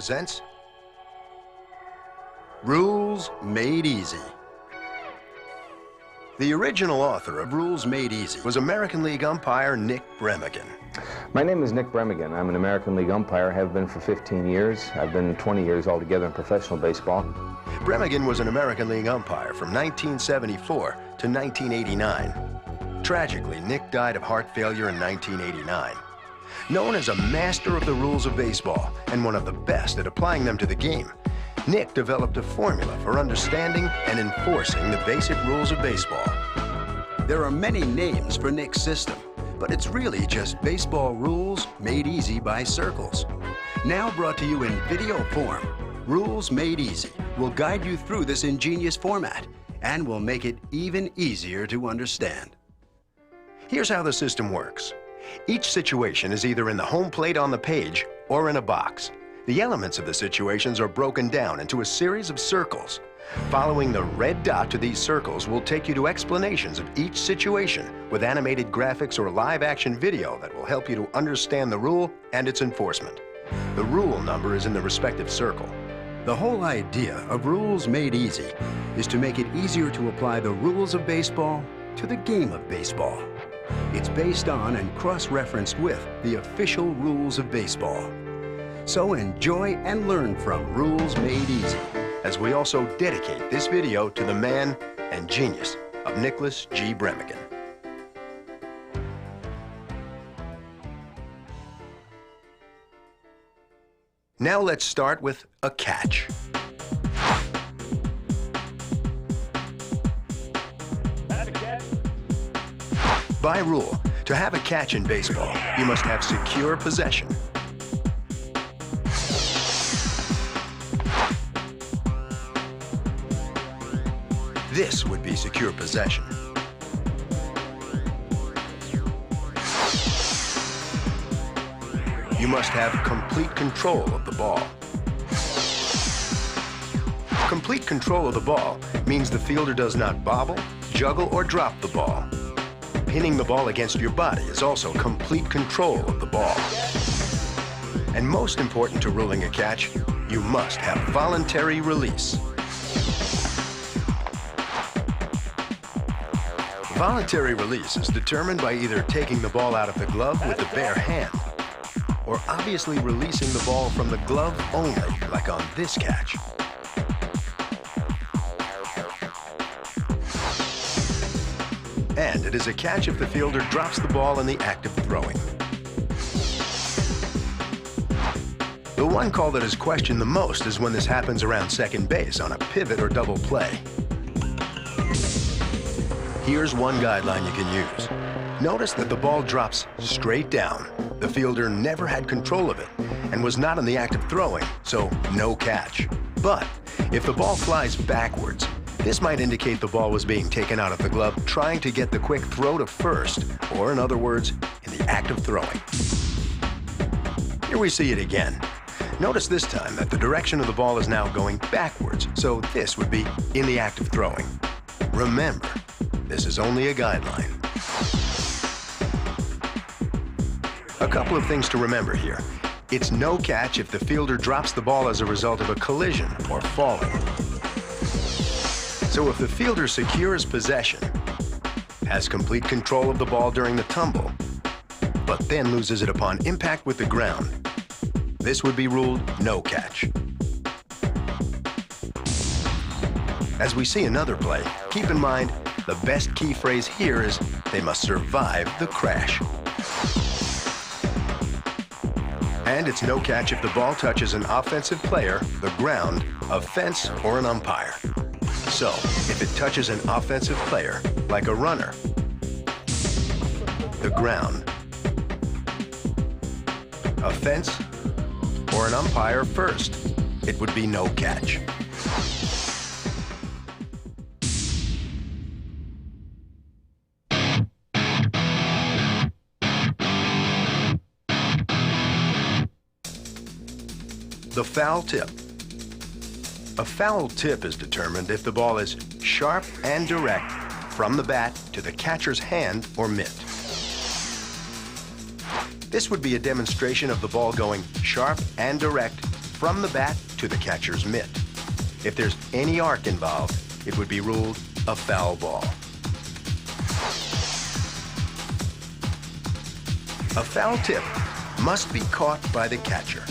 presents Rules Made Easy. The original author of Rules Made Easy was American League umpire Nick Bremigan. My name is Nick Bremigan. I'm an American League umpire, have been for 15 years. I've been 20 years altogether in professional baseball. Bremigan was an American League umpire from 1974 to 1989. Tragically, Nick died of heart failure in 1989. Known as a master of the rules of baseball and one of the best at applying them to the game, Nick developed a formula for understanding and enforcing the basic rules of baseball. There are many names for Nick's system, but it's really just baseball rules made easy by circles. Now brought to you in video form, Rules Made Easy will guide you through this ingenious format and will make it even easier to understand. Here's how the system works. Each situation is either in the home plate on the page or in a box. The elements of the situations are broken down into a series of circles. Following the red dot to these circles will take you to explanations of each situation with animated graphics or live action video that will help you to understand the rule and its enforcement. The rule number is in the respective circle. The whole idea of Rules Made Easy is to make it easier to apply the rules of baseball to the game of baseball. It's based on and cross-referenced with the official rules of baseball. So enjoy and learn from Rules Made Easy, as we also dedicate this video to the man and genius of Nicholas G. Bremigan. Now let's start with a catch. By rule, to have a catch in baseball, you must have secure possession. This would be secure possession. You must have complete control of the ball. Complete control of the ball means the fielder does not bobble, juggle, or drop the ball. Pinning the ball against your body is also complete control of the ball. And most important to ruling a catch, you must have voluntary release. Voluntary release is determined by either taking the ball out of the glove with the bare hand, or obviously releasing the ball from the glove only, like on this catch. And it is a catch if the fielder drops the ball in the act of throwing. The one call that is questioned the most is when this happens around second base on a pivot or double play. Here's one guideline you can use. Notice that the ball drops straight down. The fielder never had control of it and was not in the act of throwing, so no catch. But if the ball flies backwards, this might indicate the ball was being taken out of the glove trying to get the quick throw to first, or in other words, in the act of throwing. Here we see it again. Notice this time that the direction of the ball is now going backwards, so this would be in the act of throwing. Remember, this is only a guideline. A couple of things to remember here. It's no catch if the fielder drops the ball as a result of a collision or falling. So if the fielder secures possession, has complete control of the ball during the tumble, but then loses it upon impact with the ground, this would be ruled no catch. As we see another play, keep in mind the best key phrase here is they must survive the crash. And it's no catch if the ball touches an offensive player, the ground, a fence, or an umpire. So, if it touches an offensive player, like a runner, the ground, a fence, or an umpire first, it would be no catch. The foul tip. A foul tip is determined if the ball is sharp and direct from the bat to the catcher's hand or mitt. This would be a demonstration of the ball going sharp and direct from the bat to the catcher's mitt. If there's any arc involved, it would be ruled a foul ball. A foul tip must be caught by the catcher.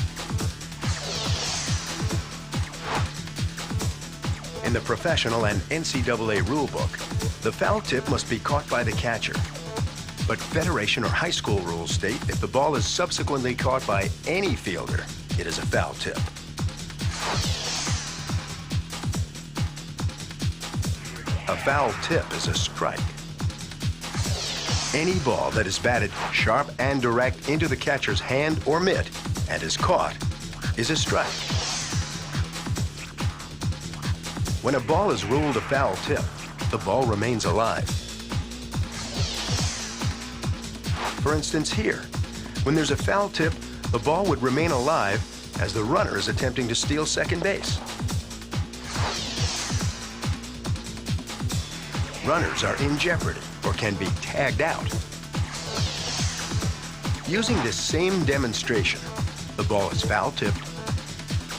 In the professional and NCAA rulebook, the foul tip must be caught by the catcher. But Federation or high school rules state if the ball is subsequently caught by any fielder, it is a foul tip. A foul tip is a strike. Any ball that is batted sharp and direct into the catcher's hand or mitt and is caught is a strike. When a ball is ruled a foul tip, the ball remains alive. For instance, here, when there's a foul tip, the ball would remain alive as the runner is attempting to steal second base. Runners are in jeopardy or can be tagged out. Using this same demonstration, the ball is foul-tipped,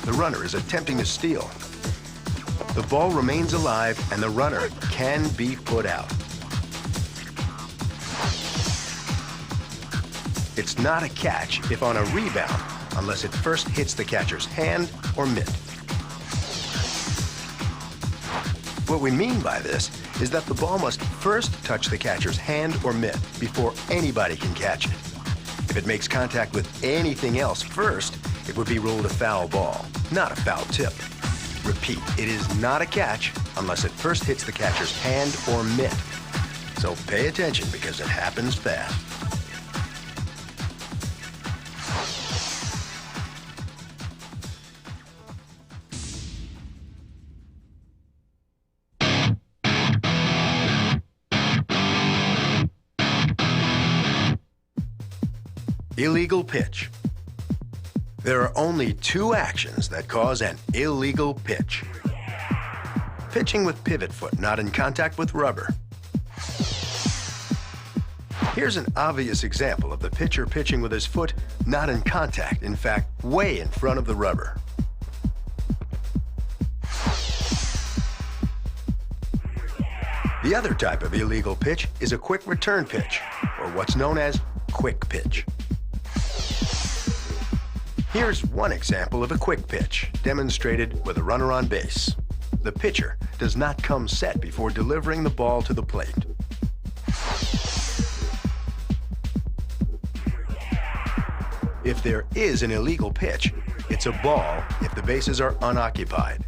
the runner is attempting to steal. The ball remains alive and the runner can be put out. It's not a catch if on a rebound, unless it first hits the catcher's hand or mitt. What we mean by this is that the ball must first touch the catcher's hand or mitt before anybody can catch it. If it makes contact with anything else first, it would be ruled a foul ball, not a foul tip. Repeat, it is not a catch unless it first hits the catcher's hand or mitt. So pay attention because it happens fast. Illegal pitch. There are only two actions that cause an illegal pitch. Pitching with pivot foot not in contact with rubber. Here's an obvious example of the pitcher pitching with his foot not in contact, in fact, way in front of the rubber. The other type of illegal pitch is a quick return pitch, or what's known as quick pitch. Here's one example of a quick pitch, demonstrated with a runner on base. The pitcher does not come set before delivering the ball to the plate. If there is an illegal pitch, it's a ball if the bases are unoccupied.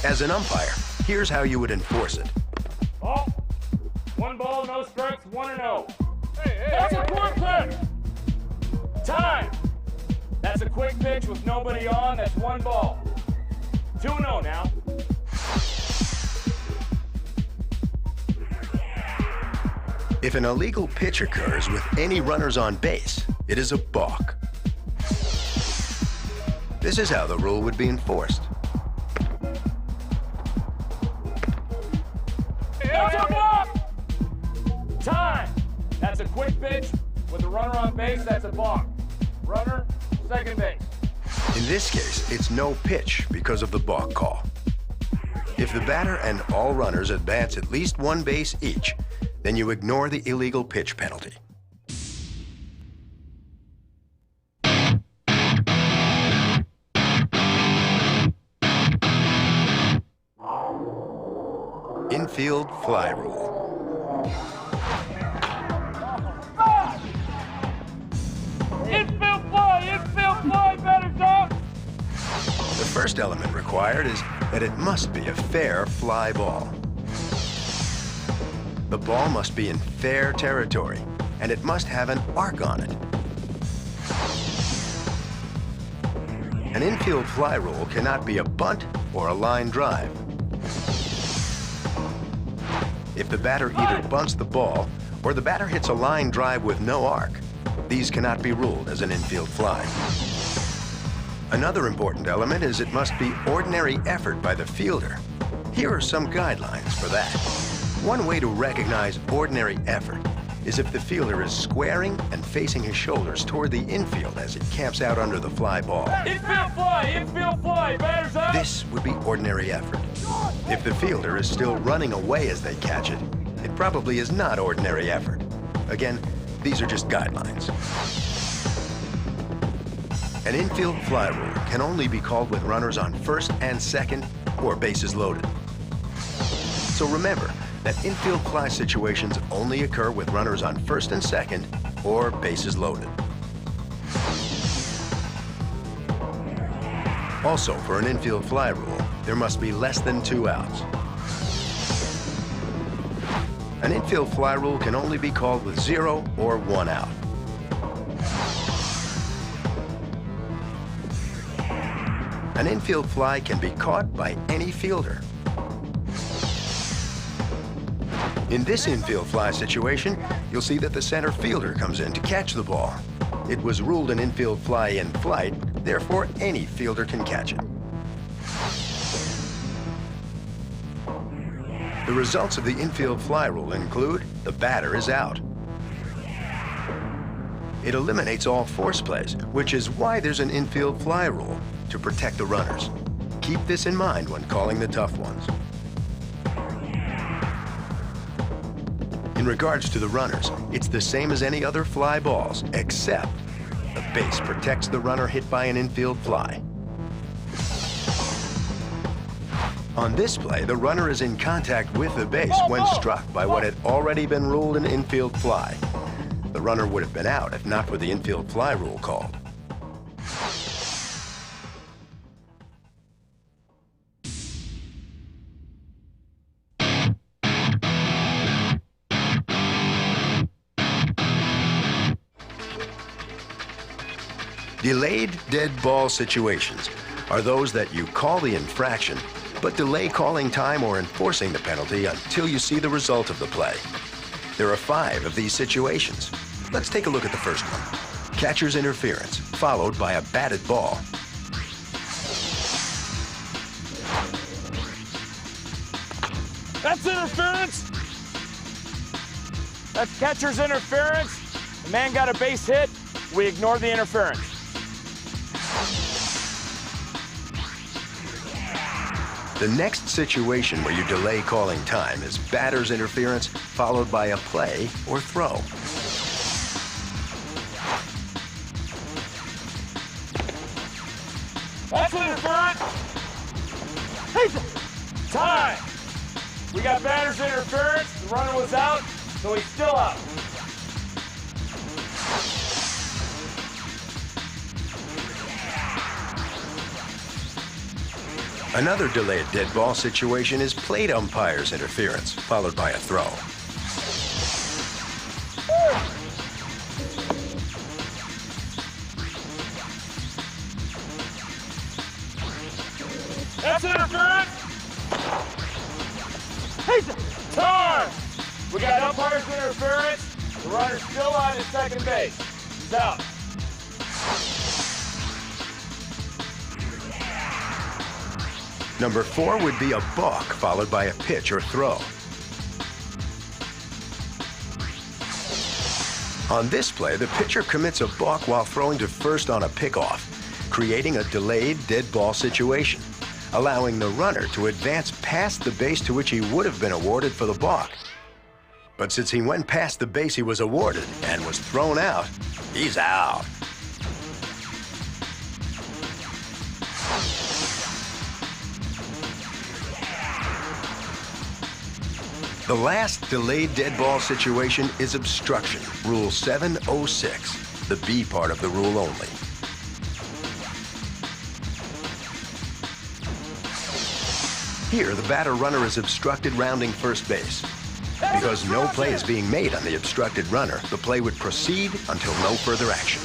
As an umpire, here's how you would enforce it. Ball. 1 ball, no strikes, 1-0. That's a quick pitch. Time. That's a quick pitch with nobody on. That's 1 ball. 2-0 now. If an illegal pitch occurs with any runners on base, it is a balk. This is how the rule would be enforced. That's a balk! Time! That's a quick pitch with a runner on base. That's a balk. Runner, second base. In this case, it's no pitch because of the balk call. If the batter and all runners advance at least 1 base each, then you ignore the illegal pitch penalty. Infield fly rule. Infield fly, better dog! The first element required is that it must be a fair fly ball. The ball must be in fair territory, and it must have an arc on it. An infield fly rule cannot be a bunt or a line drive. If the batter either bunts the ball or the batter hits a line drive with no arc, these cannot be ruled as an infield fly. Another important element is it must be ordinary effort by the fielder. Here are some guidelines for that. One way to recognize ordinary effort is if the fielder is squaring and facing his shoulders toward the infield as it camps out under the fly ball. Infield fly, Umpire's up! This would be ordinary effort. If the fielder is still running away as they catch it, it probably is not ordinary effort. Again, these are just guidelines. An infield fly rule can only be called with runners on first and second or bases loaded. So remember that infield fly situations only occur with runners on first and second or bases loaded. Also, for an infield fly rule, there must be less than 2 outs. An infield fly rule can only be called with 0 or 1 out. An infield fly can be caught by any fielder. In this infield fly situation, you'll see that the center fielder comes in to catch the ball. It was ruled an infield fly in flight, therefore any fielder can catch it. The results of the infield fly rule include the batter is out. It eliminates all force plays, which is why there's an infield fly rule, to protect the runners. Keep this in mind when calling the tough ones. In regards to the runners, it's the same as any other fly balls, except the base protects the runner hit by an infield fly. On this play, the runner is in contact with the base when struck by what had already been ruled an infield fly. The runner would have been out if not for the infield fly rule called. Delayed dead ball situations are those that you call the infraction, but delay calling time or enforcing the penalty until you see the result of the play. There are 5 of these situations. Let's take a look at the first one. Catcher's interference, followed by a batted ball. That's interference! That's catcher's interference. The man got a base hit. We ignore the interference. The next situation where you delay calling time is batter's interference, followed by a play or throw. That's interference! Time! We got batter's interference. The runner was out, so he's still out. Another delayed dead ball situation is plate umpire's interference, followed by a throw. That's interference! Time! We got umpire's interference. The runner's still on at second base. He's out. Number 4 would be a balk, followed by a pitch or throw. On this play, the pitcher commits a balk while throwing to first on a pickoff, creating a delayed dead ball situation, allowing the runner to advance past the base to which he would have been awarded for the balk. But since he went past the base he was awarded and was thrown out, he's out. The last delayed dead ball situation is obstruction, Rule 706, the B part of the rule only. Here, the batter runner is obstructed rounding first base. Because no play is being made on the obstructed runner, the play would proceed until no further action.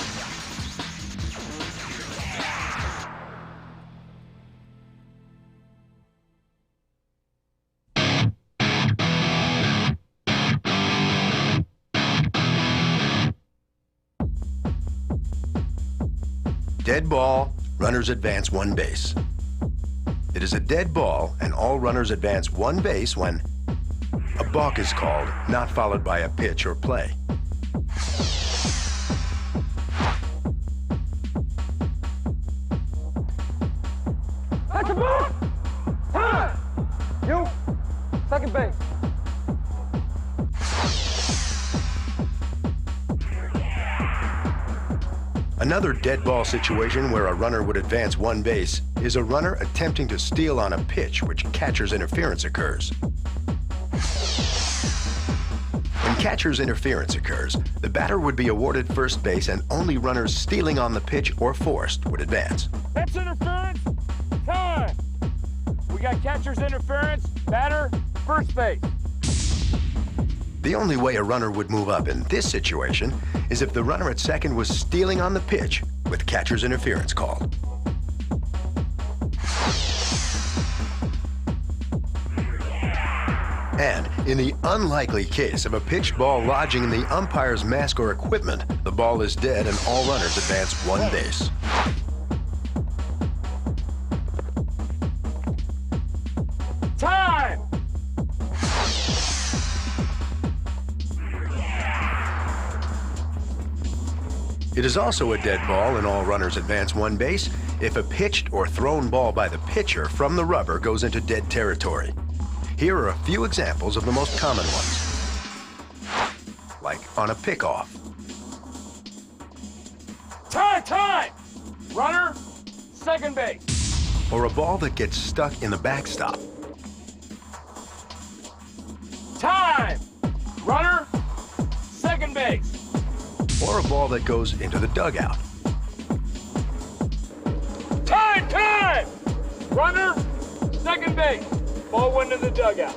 Dead ball, runners advance 1 base. It is a dead ball, and all runners advance 1 base when a balk is called, not followed by a pitch or play. That's That's the ball! Time! You, second base. Another dead ball situation where a runner would advance one base is a runner attempting to steal on a pitch which catcher's interference occurs. When catcher's interference occurs, the batter would be awarded first base and only runners stealing on the pitch or forced would advance. That's interference. Time. We got catcher's interference, batter, first base. The only way a runner would move up in this situation is if the runner at second was stealing on the pitch with catcher's interference called. And in the unlikely case of a pitched ball lodging in the umpire's mask or equipment, the ball is dead and all runners advance one base. Time! It is also a dead ball and all runners advance one base if a pitched or thrown ball by the pitcher from the rubber goes into dead territory. Here are a few examples of the most common ones, like on a pickoff. Time! Runner, second base. Or a ball that gets stuck in the backstop. Time! Runner, second base. Or a ball that goes into the dugout. Time! Runner, second base. Ball went to the dugout.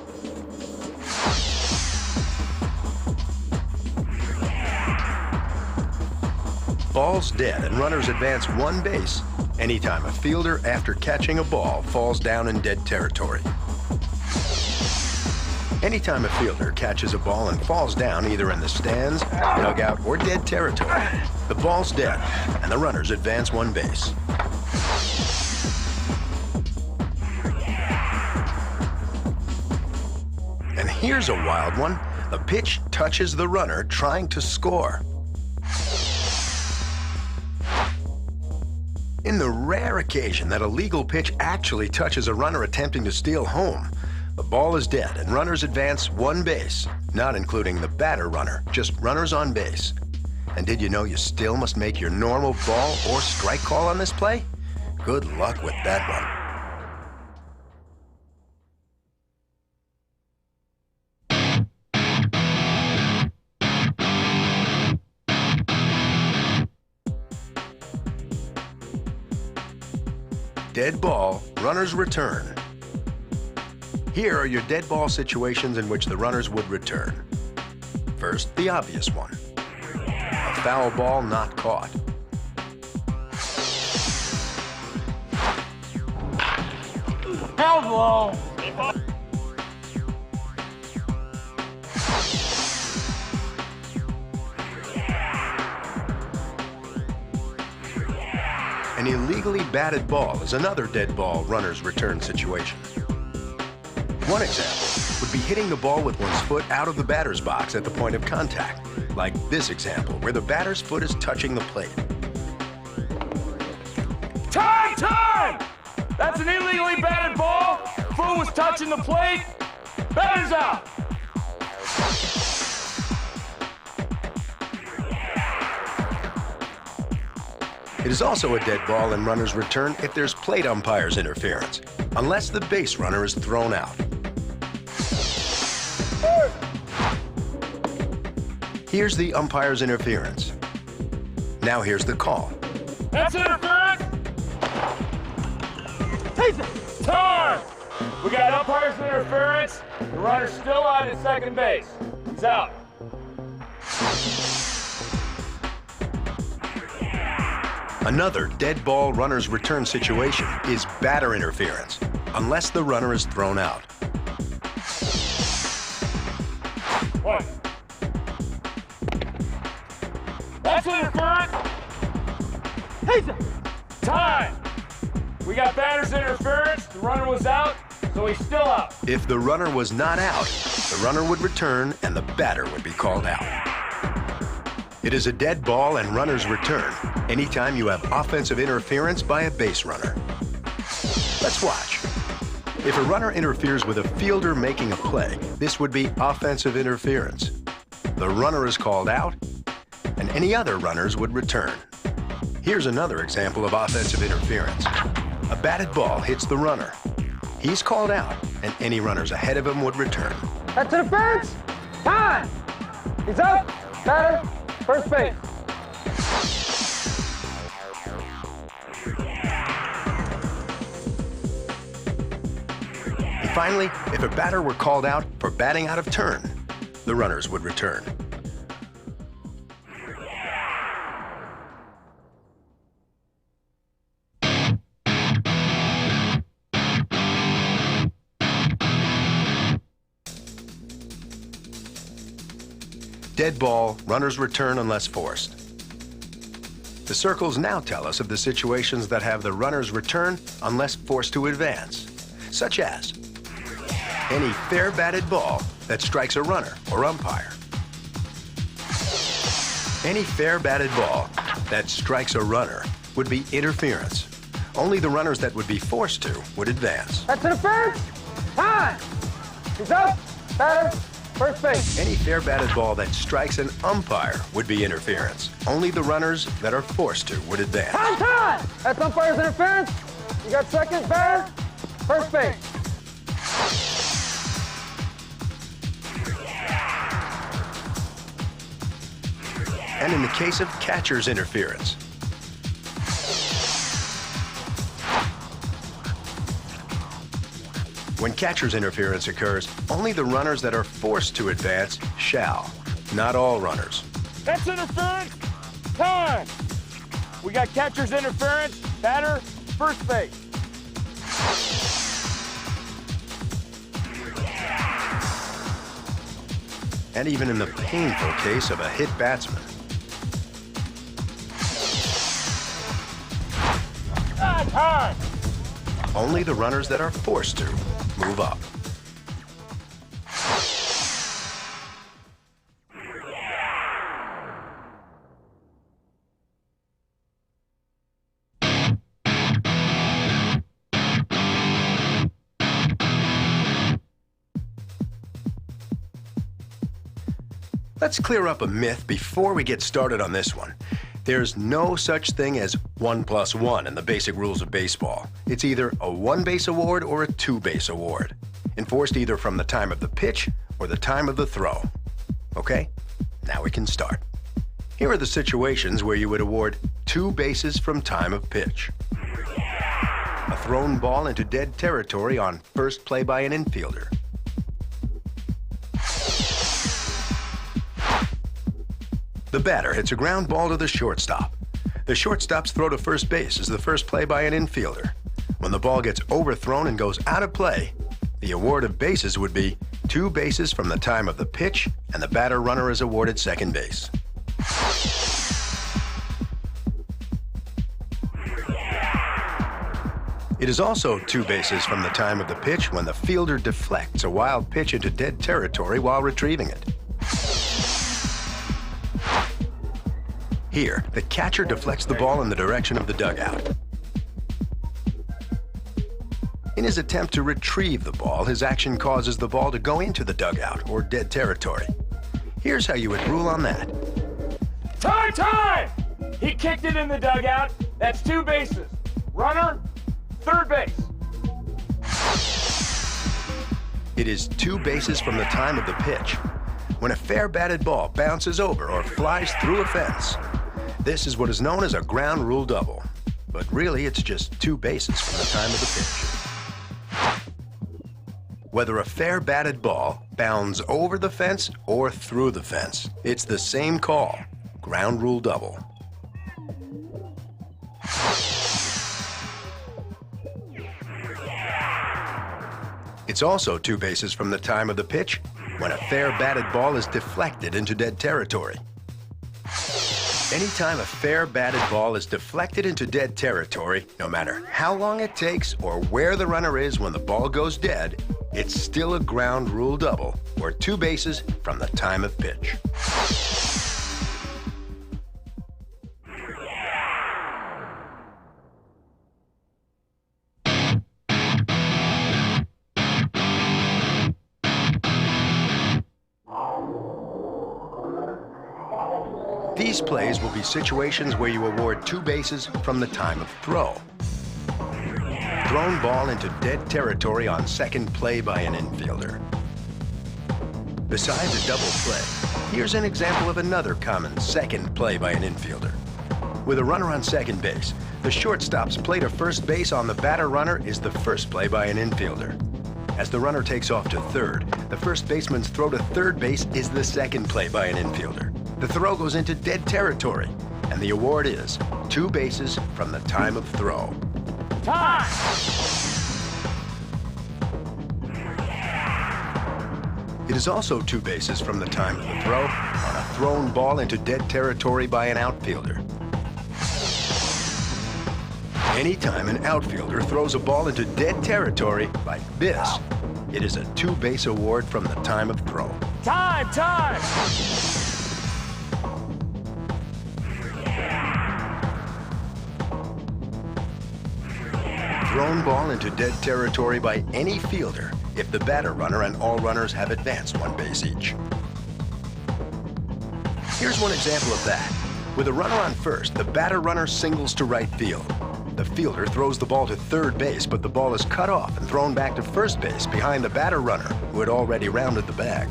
Ball's dead and runners advance one base anytime a fielder, after catching a ball, falls down in dead territory. Anytime a fielder catches a ball and falls down either in the stands, dugout, or dead territory, the ball's dead and the runners advance one base. And here's a wild one. The pitch touches the runner trying to score. In the rare occasion that a legal pitch actually touches a runner attempting to steal home, the ball is dead and runners advance one base, not including the batter runner, just runners on base. And did you know you still must make your normal ball or strike call on this play? Good luck with that one. Dead ball, runners return. Here are your dead ball situations in which the runners would return. First, the obvious one. A foul ball not caught. Foul ball. An illegally batted ball is another dead ball runner's return situation. One example would be hitting the ball with one's foot out of the batter's box at the point of contact, like this example, where the batter's foot is touching the plate. Time! That's an illegally batted ball. Foot was touching the plate. Batter's out. It is also a dead ball and runners return if there's plate umpire's interference, unless the base runner is thrown out. Here's the umpire's interference. Now here's the call. That's interference. Time! We got umpire's interference. The runner's still out at second base. He's out. Another dead ball runner's return situation is batter interference, unless the runner is thrown out. One. That's interference. Time! We got batter's interference. The runner was out, so he's still out. If the runner was not out, the runner would return and the batter would be called out. It is a dead ball and runner's return anytime you have offensive interference by a base runner. Let's watch. If a runner interferes with a fielder making a play, this would be offensive interference. The runner is called out, and any other runners would return. Here's another example of offensive interference. A batted ball hits the runner. He's called out, and any runners ahead of him would return. That's interference. Time. He's up. Batter. First base. And finally, if a batter were called out for batting out of turn, the runners would return. Dead ball, runners return unless forced. The circles now tell us of the situations that have the runners return unless forced to advance, such as any fair batted ball that strikes a runner or umpire. Any fair batted ball that strikes a runner would be interference. Only the runners that would be forced to would advance. That's interference. Time. He's up. Batter. First base. Any fair batted ball that strikes an umpire would be interference. Only the runners that are forced to would advance. Time. That's umpire's interference. You got second, batter. First base. And in the case of catcher's interference, when catcher's interference occurs, only the runners that are forced to advance shall, not all runners. That's interference. Time. We got catcher's interference. Batter. First base. And even in the painful case of a hit batsman. Time. Only the runners that are forced to move up. Let's clear up a myth before we get started on this one. There's no such thing as 1 + 1 in the basic rules of baseball. It's either a 1-base award or a 2-base award, enforced either from the time of the pitch or the time of the throw. Okay, now we can start. Here are the situations where you would award 2 bases from time of pitch. A thrown ball into dead territory on first play by an infielder. The batter hits a ground ball to the shortstop. The shortstop's throw to first base is the first play by an infielder. When the ball gets overthrown and goes out of play, the award of bases would be 2 bases from the time of the pitch, and the batter runner is awarded second base. It is also 2 bases from the time of the pitch when the fielder deflects a wild pitch into dead territory while retrieving it. Here, the catcher deflects the ball in the direction of the dugout. In his attempt to retrieve the ball, his action causes the ball to go into the dugout or dead territory. Here's how you would rule on that. Time! He kicked it in the dugout. That's 2 bases. Runner, third base. It is 2 bases from the time of the pitch. When a fair batted ball bounces over or flies through a fence, this is what is known as a ground rule double. But really, it's just 2 bases from the time of the pitch. Whether a fair batted ball bounds over the fence or through the fence, it's the same call, ground rule double. It's also 2 bases from the time of the pitch when a fair batted ball is deflected into dead territory. Anytime a fair batted ball is deflected into dead territory, no matter how long it takes or where the runner is when the ball goes dead, it's still a ground rule double, or 2 bases from the time of pitch. These plays will be situations where you award 2 bases from the time of throw. Thrown ball into dead territory on second play by an infielder. Besides a double play, here's an example of another common second play by an infielder. With a runner on second base, the shortstop's play to first base on the batter runner is the first play by an infielder. As the runner takes off to third, the first baseman's throw to third base is the second play by an infielder. The throw goes into dead territory, and the award is 2 bases from the time of throw. Time! It is also 2 bases from the time of the throw on a thrown ball into dead territory by an outfielder. Anytime an outfielder throws a ball into dead territory like this, it is a 2-base award from the time of throw. Time! Time! Thrown ball into dead territory by any fielder if the batter runner and all runners have advanced 1 base each. Here's one example of that. With a runner on first, the batter runner singles to right field. The fielder throws the ball to third base, but the ball is cut off and thrown back to first base behind the batter runner, who had already rounded the bag.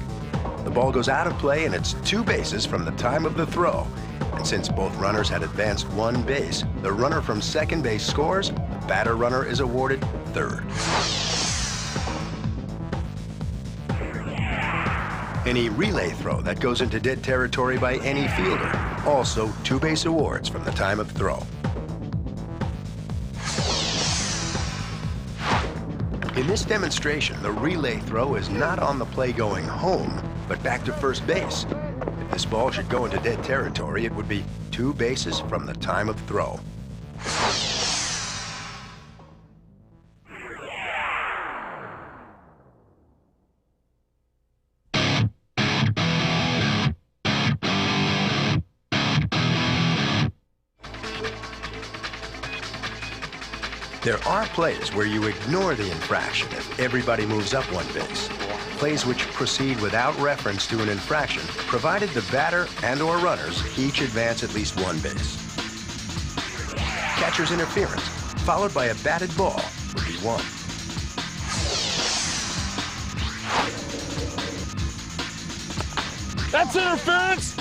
The ball goes out of play, and it's 2 bases from the time of the throw. And since both runners had advanced 1 base, the runner from second base scores, the batter runner is awarded third. Any relay throw that goes into dead territory by any fielder, also 2-base awards from the time of throw. In this demonstration, the relay throw is not on the play going home, but back to first base. If this ball should go into dead territory, it would be 2 bases from the time of throw. There are plays where you ignore the infraction if everybody moves up 1 base. Plays which proceed without reference to an infraction, provided the batter and/or runners each advance at least 1 base. Catcher's interference, followed by a batted ball, would be 1. That's interference!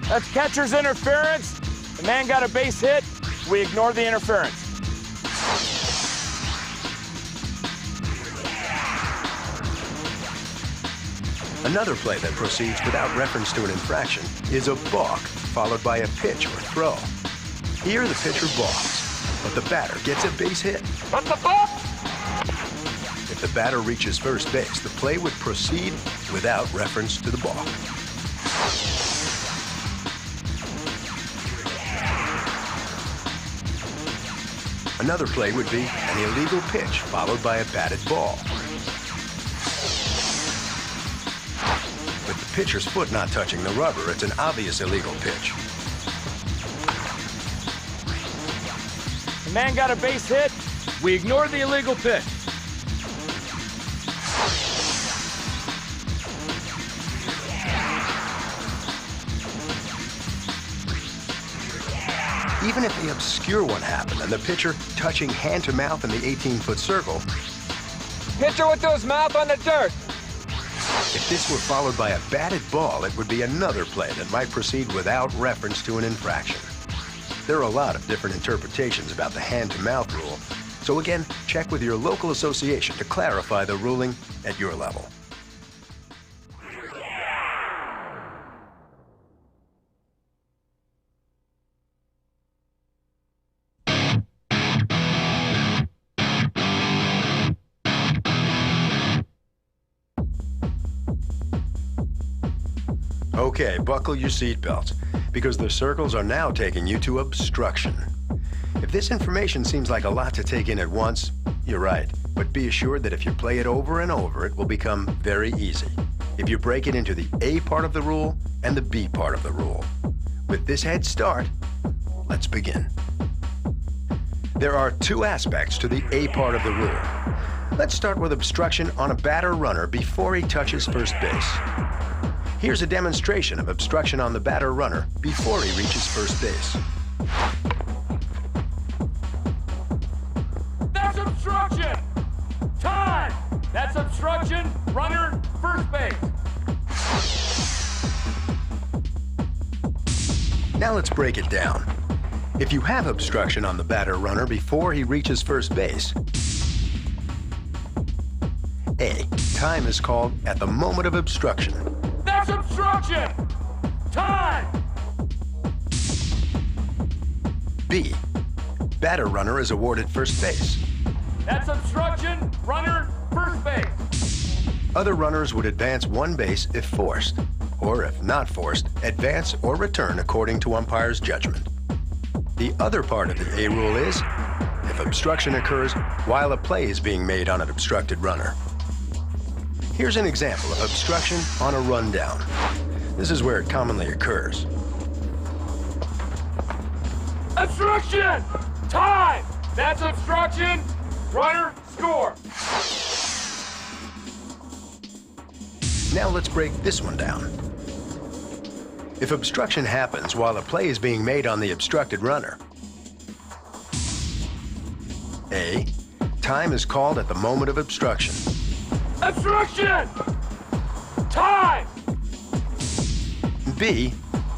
That's catcher's interference. The man got a base hit. We ignore the interference. Another play that proceeds without reference to an infraction is a balk, followed by a pitch or throw. Here, the pitcher balks, but the batter gets a base hit. What's the balk? If the batter reaches first base, the play would proceed without reference to the balk. Another play would be an illegal pitch followed by a batted ball. With the pitcher's foot not touching the rubber, it's an obvious illegal pitch. The man got a base hit. We ignore the illegal pitch. Even if the obscure one happened and the pitcher touching hand to mouth in the 18-foot circle, Pitcher with his mouth on the dirt. if this were followed by a batted ball, it would be another play that might proceed without reference to an infraction. There are a lot of different interpretations about the hand-to-mouth rule, so again, check with your local association to clarify the ruling at your level. Okay, buckle your seatbelts, because the circles are now taking you to obstruction. If this information seems like a lot to take in at once, you're right. But be assured that if you play it over and over, it will become very easy. If you break it into the A part of the rule and the B part of the rule. With this head start, let's begin. There are 2 aspects to the A part of the rule. Let's start with obstruction on a batter runner before he touches first base. Here's a demonstration of obstruction on the batter-runner before he reaches first base. That's obstruction! Time! That's obstruction, runner, first base. Now let's break it down. If you have obstruction on the batter-runner before he reaches first base, A, time is called at the moment of obstruction. That's obstruction! Time! B, batter-runner is awarded first base. That's obstruction, runner, first base. Other runners would advance one base if forced, or if not forced, advance or return according to umpire's judgment. The other part of the A rule is, if obstruction occurs while a play is being made on an obstructed runner. Here's an example of obstruction on a rundown. This is where it commonly occurs. Obstruction! Time! That's obstruction, runner, score. Now let's break this one down. If obstruction happens while a play is being made on the obstructed runner, A, time is called at the moment of obstruction. Obstruction! Time! B,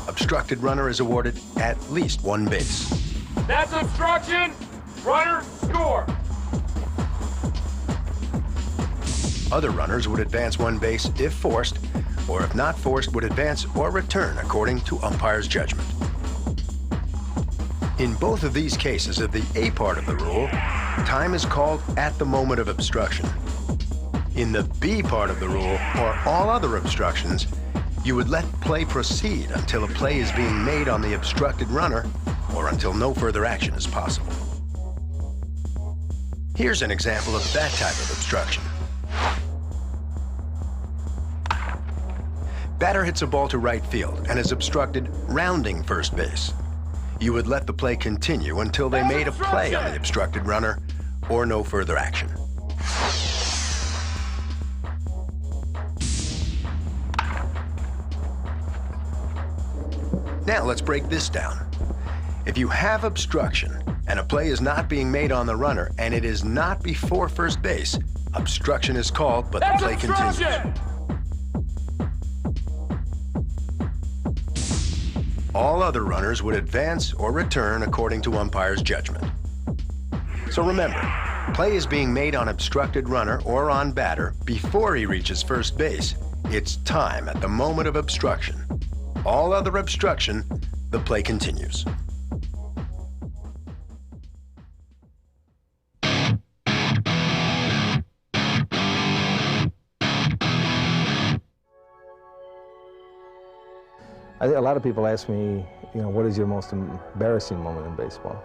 obstructed runner is awarded at least one base. That's obstruction, runner, score. Other runners would advance one base if forced, or if not forced, would advance or return according to umpire's judgment. In both of these cases of the A part of the rule, time is called at the moment of obstruction. In the B part of the rule, or all other obstructions, you would let play proceed until a play is being made on the obstructed runner, or until no further action is possible. Here's an example of that type of obstruction. Batter hits a ball to right field and is obstructed rounding first base. You would let the play continue until they made a play on the obstructed runner or no further action. Now let's break this down. If you have obstruction and a play is not being made on the runner and it is not before first base, obstruction is called, but the play continues. All other runners would advance or return according to umpire's judgment. So remember, play is being made on obstructed runner or on batter before he reaches first base. It's time at the moment of obstruction. All other obstruction, the play continues. A lot of people ask me, what is your most embarrassing moment in baseball?